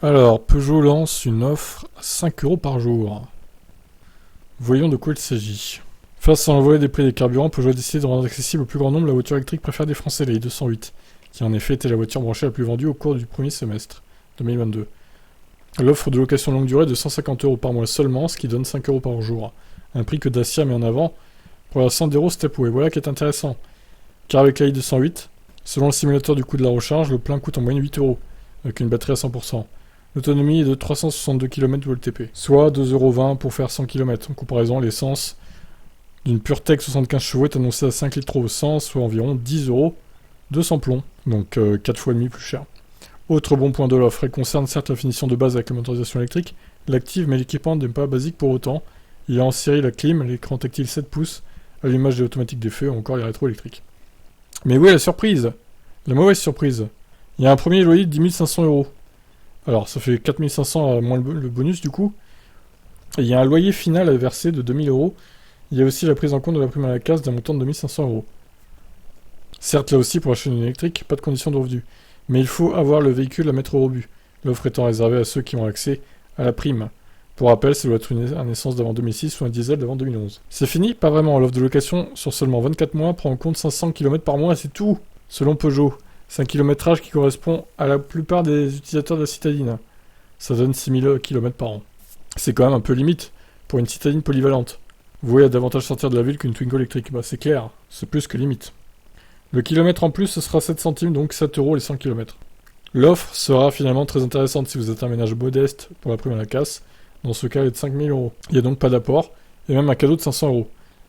Alors, Peugeot lance une offre à 5 € par jour. Voyons de quoi il s'agit. Face à l'envolée des prix des carburants, Peugeot a décidé de rendre accessible au plus grand nombre la voiture électrique préférée des Français, la i208, qui en effet était la voiture branchée la plus vendue au cours du premier semestre 2022. L'offre de location longue durée de 150 € par mois seulement, ce qui donne 5 € par jour. Un prix que Dacia met en avant pour la 100 € Stepway. Voilà qui est intéressant. Car avec la i208, selon le simulateur du coût de la recharge, le plein coûte en moyenne 8 €, avec une batterie à 100%. L'autonomie est de 362 km WLTP, soit 2,20 € pour faire 100 km. En comparaison, l'essence d'une PureTech 75 chevaux est annoncée à 5 litres au 100, soit environ 10 € de samplon, donc 4 fois et demi plus cher. Autre bon point de l'offre, elle concerne certes la finition de base avec la motorisation électrique, l'active, mais l'équipement n'est pas basique pour autant. Il y a en série la clim, l'écran tactile 7 pouces, allumage des automatiques des feux, ou encore les rétros électriques. Mais où est la surprise? La mauvaise surprise. Il y a un premier loyer de 10 500 €. Alors, ça fait 4 500 moins le bonus du coup. Et il y a un loyer final à verser de 2 000 €. Il y a aussi la prise en compte de la prime à la casse d'un montant de 2 500 €. Certes, là aussi, pour acheter une électrique, pas de condition de revenu. Mais il faut avoir le véhicule à mettre au rebut. L'offre étant réservée à ceux qui ont accès à la prime. Pour rappel, ça doit être un essence d'avant 2006 ou un diesel d'avant 2011. C'est fini? Pas vraiment. L'offre de location sur seulement 24 mois prend en compte 500 km par mois et c'est tout, selon Peugeot. C'est un kilométrage qui correspond à la plupart des utilisateurs de la citadine. Ça donne 6000 km par an. C'est quand même un peu limite pour une citadine polyvalente. Vous voyez, il y a davantage sortir de la ville qu'une Twingo électrique. Bah c'est clair, c'est plus que limite. Le kilomètre en plus, ce sera 7 centimes, donc 7 € les 100 km. L'offre sera finalement très intéressante si vous êtes un ménage modeste pour la prime à la casse. Dans ce cas, elle est de 5 000 €. Il n'y a donc pas d'apport, et même un cadeau de 500 €.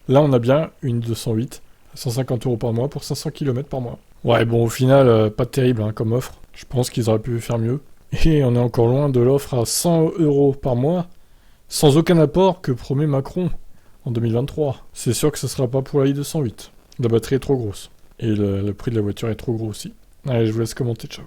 Là, on a bien une 208 à 150 € par mois pour 500 km par mois. Ouais, bon, au final, pas terrible comme offre. Je pense qu'ils auraient pu faire mieux. Et on est encore loin de l'offre à 100 € par mois, sans aucun apport que promet Macron en 2023. C'est sûr que ce sera pas pour la i208. La batterie est trop grosse. Et le prix de la voiture est trop gros aussi. Allez, je vous laisse commenter, ciao.